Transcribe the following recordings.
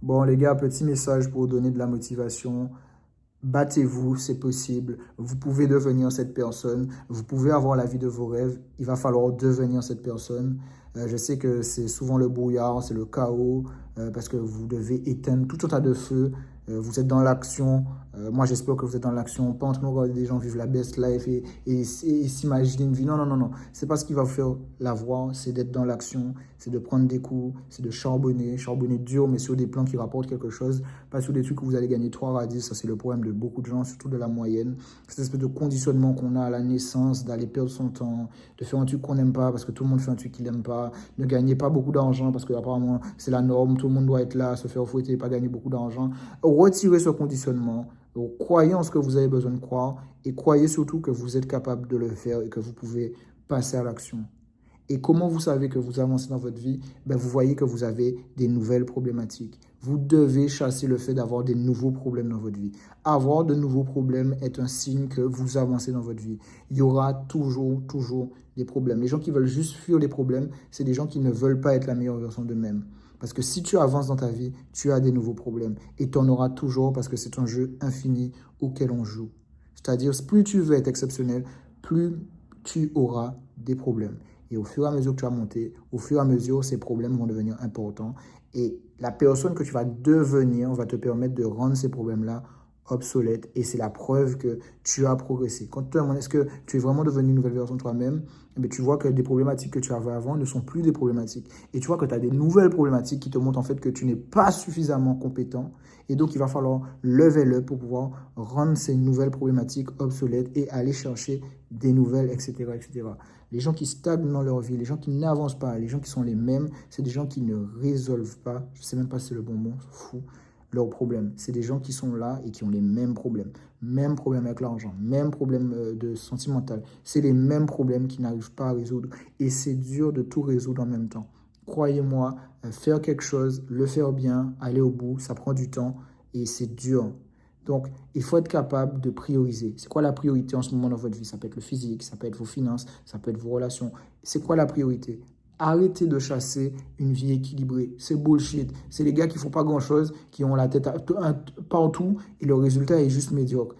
Bon, les gars, petit message pour vous donner de la motivation. Battez-vous, c'est possible. Vous pouvez devenir cette personne. Vous pouvez avoir la vie de vos rêves. Il va falloir devenir cette personne. Je sais que c'est souvent le brouillard, c'est le chaos, parce que vous devez éteindre tout un tas de feux. Vous êtes dans l'action. Moi, j'espère que vous êtes dans l'action. Pas en train de regarder des gens vivre la best life et s'imaginer une vie. Non, non, non, non. C'est pas ce qui va vous faire l'avoir. C'est d'être dans l'action. C'est de prendre des coups. C'est de charbonner. Charbonner dur, mais sur des plans qui rapportent quelque chose. Pas sur des trucs où vous allez gagner 3 à 10. Ça, c'est le problème de beaucoup de gens, surtout de la moyenne. Cette espèce de conditionnement qu'on a à la naissance, d'aller perdre son temps, de faire un truc qu'on n'aime pas parce que tout le monde fait un truc qu'il n'aime pas, ne gagner pas beaucoup d'argent parce que apparemment c'est la norme, tout le monde doit être là, se faire fouetter et pas gagner beaucoup d'argent. Retirez ce conditionnement, croyez en ce que vous avez besoin de croire et croyez surtout que vous êtes capable de le faire et que vous pouvez passer à l'action. Et comment vous savez que vous avancez dans votre vie? Ben, vous voyez que vous avez des nouvelles problématiques. Vous devez chasser le fait d'avoir des nouveaux problèmes dans votre vie. Avoir de nouveaux problèmes est un signe que vous avancez dans votre vie. Il y aura toujours, toujours des problèmes. Les gens qui veulent juste fuir les problèmes, c'est des gens qui ne veulent pas être la meilleure version d'eux-mêmes. Parce que si tu avances dans ta vie, tu as des nouveaux problèmes. Et tu en auras toujours parce que c'est un jeu infini auquel on joue. C'est-à-dire, plus tu veux être exceptionnel, plus tu auras des problèmes. Et au fur et à mesure que tu vas monter, au fur et à mesure, ces problèmes vont devenir importants. Et la personne que tu vas devenir va te permettre de rendre ces problèmes-là obsolètes. Et c'est la preuve que tu as progressé. Quand tu te demandes est-ce que tu es vraiment devenu une nouvelle version de toi-même, eh tu vois que des problématiques que tu avais avant ne sont plus des problématiques. Et tu vois que tu as des nouvelles problématiques qui te montrent en fait que tu n'es pas suffisamment compétent. Et donc, il va falloir lever le pour pouvoir rendre ces nouvelles problématiques obsolètes et aller chercher des nouvelles, etc., etc. Les gens qui stagnent dans leur vie, les gens qui n'avancent pas, les gens qui sont les mêmes, c'est des gens qui ne résolvent pas, je ne sais même pas si c'est le bon mot, fou, leurs problèmes. C'est des gens qui sont là et qui ont les mêmes problèmes. Même problème avec l'argent, même problème de sentimental. C'est les mêmes problèmes qu'ils n'arrivent pas à résoudre. Et c'est dur de tout résoudre en même temps. Croyez-moi, faire quelque chose, le faire bien, aller au bout, ça prend du temps et c'est dur. Donc, il faut être capable de prioriser. C'est quoi la priorité en ce moment dans votre vie? Ça peut être le physique, ça peut être vos finances, ça peut être vos relations. C'est quoi la priorité? Arrêtez de chasser une vie équilibrée. C'est bullshit. C'est les gars qui font pas grand-chose, qui ont la tête partout et le résultat est juste médiocre.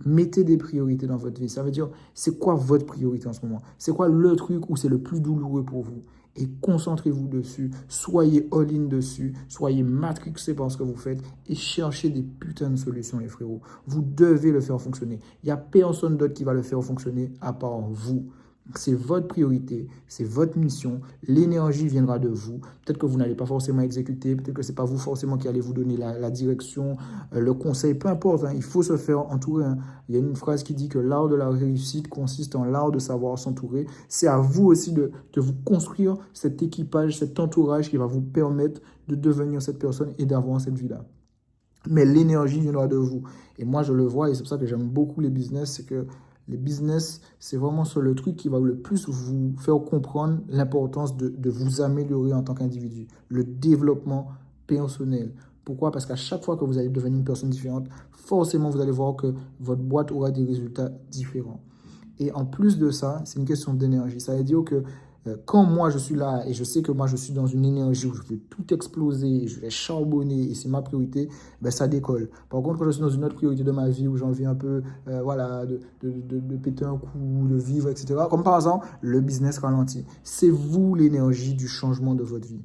Mettez des priorités dans votre vie. Ça veut dire, c'est quoi votre priorité en ce moment? C'est quoi le truc où c'est le plus douloureux pour vous? Et concentrez-vous dessus, soyez all-in dessus, soyez matrixés par ce que vous faites et cherchez des putains de solutions, les frérots. Vous devez le faire fonctionner. Il n'y a personne d'autre qui va le faire fonctionner à part vous. C'est votre priorité, c'est votre mission, l'énergie viendra de vous. Peut-être que vous n'allez pas forcément exécuter, peut-être que ce n'est pas vous forcément qui allez vous donner la direction, le conseil, peu importe, hein, il faut se faire entourer. Hein. Il y a une phrase qui dit que l'art de la réussite consiste en l'art de savoir s'entourer. C'est à vous aussi de vous construire cet équipage, cet entourage qui va vous permettre de devenir cette personne et d'avoir cette vie-là. Mais l'énergie viendra de vous. Et moi, je le vois et c'est pour ça que j'aime beaucoup les business, c'est que les business, c'est vraiment sur le truc qui va le plus vous faire comprendre l'importance de vous améliorer en tant qu'individu. Le développement personnel. Pourquoi? Parce qu'à chaque fois que vous allez devenir une personne différente, forcément, vous allez voir que votre boîte aura des résultats différents. Et en plus de ça, c'est une question d'énergie. Ça veut dire que quand moi je suis là et je sais que moi je suis dans une énergie où je vais tout exploser, je vais charbonner et c'est ma priorité, ben ça décolle. Par contre, quand je suis dans une autre priorité de ma vie où j'ai envie un peu voilà, de péter un coup, de vivre, etc., comme par exemple le business ralenti, c'est vous l'énergie du changement de votre vie.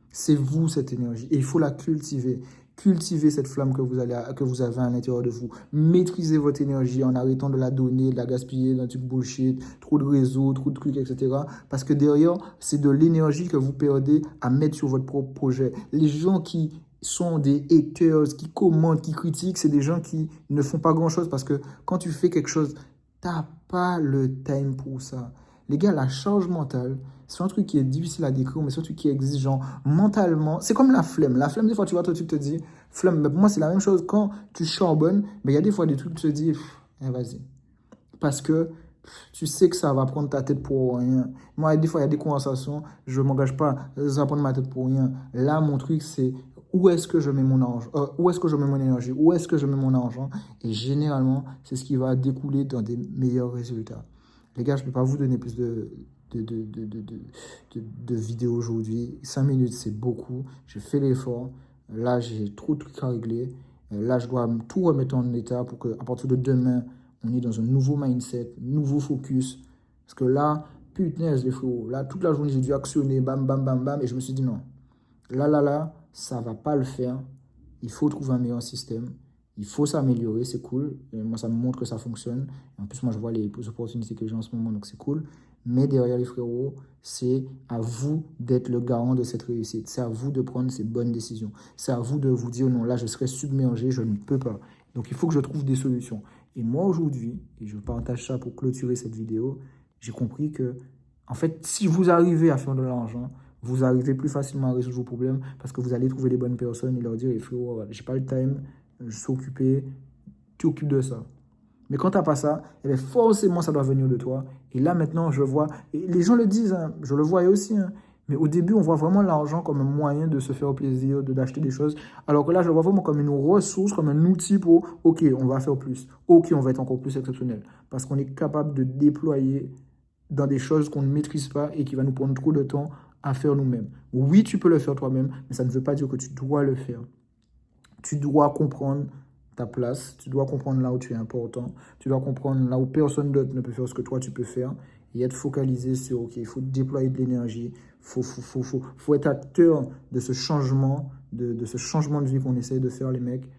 C'est vous cette énergie et il faut la cultiver. Cultivez cette flamme que vous avez à l'intérieur de vous. Maîtrisez votre énergie en arrêtant de la donner, de la gaspiller dans du truc bullshit, trop de réseaux, trop de trucs, etc. Parce que derrière, c'est de l'énergie que vous perdez à mettre sur votre propre projet. Les gens qui sont des haters, qui commentent, qui critiquent, c'est des gens qui ne font pas grand-chose parce que quand tu fais quelque chose, t'as pas le time pour ça. Les gars, la charge mentale, c'est un truc qui est difficile à décrire, mais c'est un truc qui est exigeant mentalement. C'est comme la flemme. La flemme, des fois, tu vois, toi, tu te dis, flemme. Mais pour moi, c'est la même chose. Quand tu charbonnes, mais il y a des fois des trucs, tu te dis, vas-y. Parce que tu sais que ça va prendre ta tête pour rien. Moi, des fois, il y a des conversations, je ne m'engage pas, ça va prendre ma tête pour rien. Là, mon truc, c'est où est-ce que je mets mon argent, où est-ce que je mets mon énergie, où est-ce que je mets mon argent. Et généralement, c'est ce qui va découler dans des meilleurs résultats. Les gars, je ne peux pas vous donner plus de vidéos aujourd'hui. 5 minutes, c'est beaucoup. Je fais l'effort. Là, j'ai trop de trucs à régler. Là, je dois tout remettre en état pour qu'à partir de demain, on est dans un nouveau mindset, nouveau focus. Parce que là, putain, les frérots, là, toute la journée, j'ai dû actionner, bam, bam, bam, bam, et je me suis dit non. Là, ça va pas le faire. Il faut trouver un meilleur système. Il faut s'améliorer, c'est cool. Et moi, ça me montre que ça fonctionne. Et en plus, moi, je vois les opportunités que j'ai en ce moment, donc c'est cool. Mais derrière les frérots, c'est à vous d'être le garant de cette réussite. C'est à vous de prendre ces bonnes décisions. C'est à vous de vous dire non, là, je serai submergé, je ne peux pas. Donc, il faut que je trouve des solutions. Et moi, aujourd'hui, et je partage ça pour clôturer cette vidéo, j'ai compris que, en fait, si vous arrivez à faire de l'argent, vous arrivez plus facilement à résoudre vos problèmes parce que vous allez trouver les bonnes personnes et leur dire, eh, frérot, j'ai pas le time, je suis occupé, tu occupes de ça. Mais quand tu n'as pas ça, eh bien forcément, ça doit venir de toi. Et là, maintenant, je vois, et les gens le disent, hein, je le voyais aussi, hein, mais au début, on voit vraiment l'argent comme un moyen de se faire plaisir, d'acheter des choses. Alors que là, je le vois vraiment comme une ressource, comme un outil pour, OK, on va faire plus. OK, on va être encore plus exceptionnel. Parce qu'on est capable de déployer dans des choses qu'on ne maîtrise pas et qui va nous prendre trop de temps à faire nous-mêmes. Oui, tu peux le faire toi-même, mais ça ne veut pas dire que tu dois le faire. Tu dois comprendre ta place, tu dois comprendre là où tu es important, tu dois comprendre là où personne d'autre ne peut faire ce que toi tu peux faire et être focalisé sur, OK, il faut déployer de l'énergie, faut être acteur de ce changement, de ce changement de vie qu'on essaye de faire les mecs,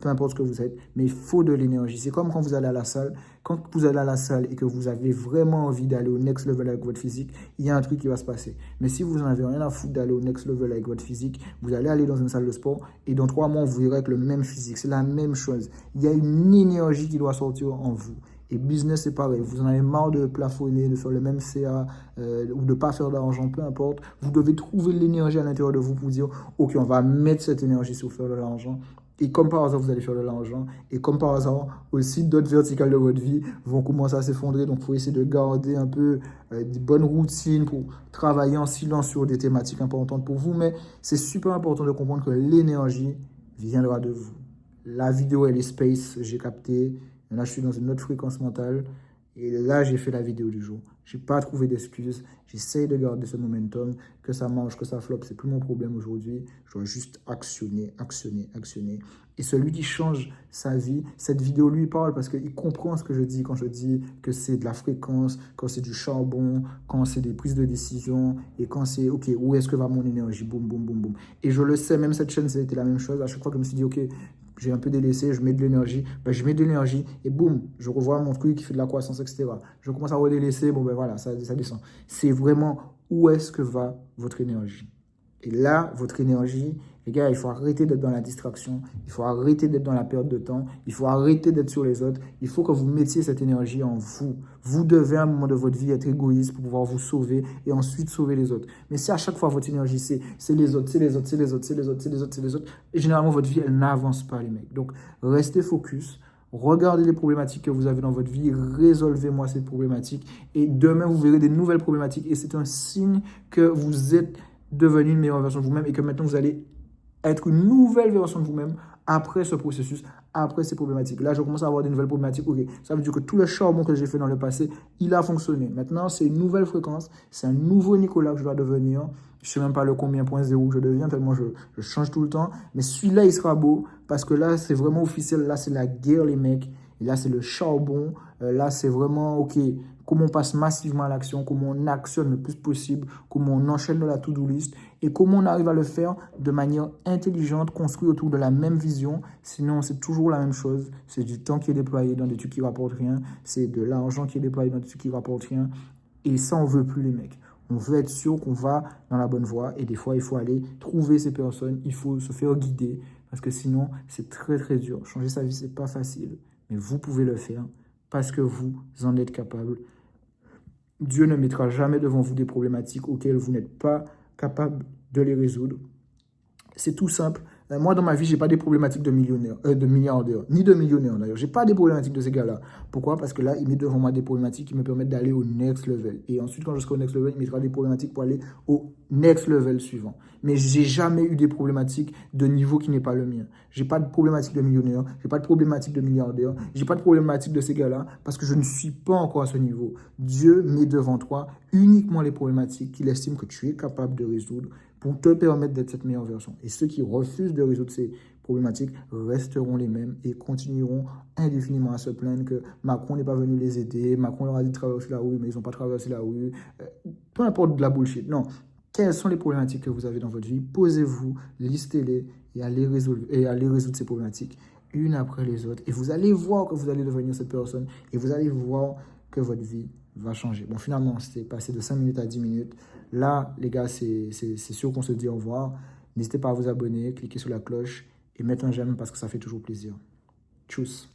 peu importe ce que vous êtes, mais il faut de l'énergie. C'est comme quand vous allez à la salle. Quand vous allez à la salle et que vous avez vraiment envie d'aller au next level avec votre physique, il y a un truc qui va se passer. Mais si vous n'en avez rien à foutre d'aller au next level avec votre physique, vous allez aller dans une salle de sport et dans 3 mois, vous verrez avec le même physique. C'est la même chose. Il y a une énergie qui doit sortir en vous. Et business, c'est pareil. Vous en avez marre de plafonner, de faire le même CA ou de ne pas faire d'argent, peu importe. Vous devez trouver l'énergie à l'intérieur de vous pour dire, OK, on va mettre cette énergie sur faire de l'argent. Et comme par hasard, vous allez faire de l'argent. Et comme par hasard, aussi, d'autres verticales de votre vie vont commencer à s'effondrer. Donc, il faut essayer de garder un peu des bonnes routines pour travailler en silence sur des thématiques importantes pour vous. Mais c'est super important de comprendre que l'énergie viendra de vous. La vidéo, elle est space, j'ai capté. Là, je suis dans une autre fréquence mentale. Et là, j'ai fait la vidéo du jour. Je n'ai pas trouvé d'excuses. J'essaye de garder ce momentum. Que ça marche, que ça floppe, c'est plus mon problème aujourd'hui. Je dois juste actionner, actionner, actionner. Et celui qui change sa vie, cette vidéo lui parle parce qu'il comprend ce que je dis quand je dis que c'est de la fréquence, quand c'est du charbon, quand c'est des prises de décision et quand c'est, OK, où est-ce que va mon énergie? Boum, boum, boum, boum. Et je le sais, même cette chaîne, c'était la même chose. À chaque fois que je me suis dit, OK, j'ai un peu délaissé, je mets de l'énergie, ben, je mets de l'énergie et boum, je revois mon truc qui fait de la croissance, etc. Je commence à redélaisser, bon ben voilà, ça descend. C'est vraiment où est-ce que va votre énergie. Et là, votre énergie, les gars, il faut arrêter d'être dans la distraction, il faut arrêter d'être dans la perte de temps, il faut arrêter d'être sur les autres, il faut que vous mettiez cette énergie en vous. Vous devez à un moment de votre vie être égoïste pour pouvoir vous sauver et ensuite sauver les autres. Mais si à chaque fois votre énergie, c'est les autres, c'est les autres, c'est les autres, c'est les autres, c'est les autres, c'est les autres, et généralement votre vie, elle n'avance pas, les mecs. Donc, restez focus. Regardez les problématiques que vous avez dans votre vie, résolvez-moi ces problématiques et demain, vous verrez des nouvelles problématiques et c'est un signe que vous êtes devenu une meilleure version de vous-même et que maintenant, vous allez être une nouvelle version de vous-même après ce processus, après ces problématiques. Là, je commence à avoir des nouvelles problématiques. OK, ça veut dire que tout le charbon que j'ai fait dans le passé, il a fonctionné. Maintenant, c'est une nouvelle fréquence, c'est un nouveau Nicolas que je dois devenir. Je ne sais même pas le combien point zéro que je deviens, tellement je change tout le temps. Mais celui-là, il sera beau parce que là, c'est vraiment officiel. Là, c'est la guerre, les mecs. Et là, c'est le charbon. Là, c'est vraiment, OK, comment on passe massivement à l'action, comment on actionne le plus possible, comment on enchaîne de la to-do list et comment on arrive à le faire de manière intelligente, construit autour de la même vision. Sinon, c'est toujours la même chose. C'est du temps qui est déployé dans des trucs qui ne rapportent rien. C'est de l'argent qui est déployé dans des trucs qui ne rapportent rien. Et ça, on ne veut plus, les mecs. On veut être sûr qu'on va dans la bonne voie. Et des fois, il faut aller trouver ces personnes. Il faut se faire guider. Parce que sinon, c'est très, très dur. Changer sa vie, ce n'est pas facile. Mais vous pouvez le faire parce que vous en êtes capable. Dieu ne mettra jamais devant vous des problématiques auxquelles vous n'êtes pas capable de les résoudre. C'est tout simple. Moi, dans ma vie, je n'ai pas des problématiques de millionnaires, de milliardaires, ni de millionnaires d'ailleurs. Je n'ai pas des problématiques de ces gars-là. Pourquoi? Parce que là, il met devant moi des problématiques qui me permettent d'aller au next level. Et ensuite, quand je serai au next level, il mettra des problématiques pour aller au next level suivant. Mais je n'ai jamais eu des problématiques de niveau qui n'est pas le mien. Je n'ai pas de problématiques de millionnaires, je n'ai pas de problématiques de milliardaires, je n'ai pas de problématiques de ces gars-là parce que je ne suis pas encore à ce niveau. Dieu met devant toi uniquement les problématiques qu'il estime que tu es capable de résoudre pour te permettre d'être cette meilleure version. Et ceux qui refusent de résoudre ces problématiques resteront les mêmes et continueront indéfiniment à se plaindre que Macron n'est pas venu les aider, Macron leur a dit de traverser la rue, mais ils n'ont pas traversé la rue. Peu importe de la bullshit. Non. Quelles sont les problématiques que vous avez dans votre vie? Posez-vous, listez-les et allez résoudre ces problématiques une après les autres. Et vous allez voir que vous allez devenir cette personne et vous allez voir que votre vie va changer. Bon, finalement, c'était passé de 5 minutes à 10 minutes. Là, les gars, c'est sûr qu'on se dit au revoir. N'hésitez pas à vous abonner, cliquer sur la cloche et mettre un j'aime parce que ça fait toujours plaisir. Tchuss.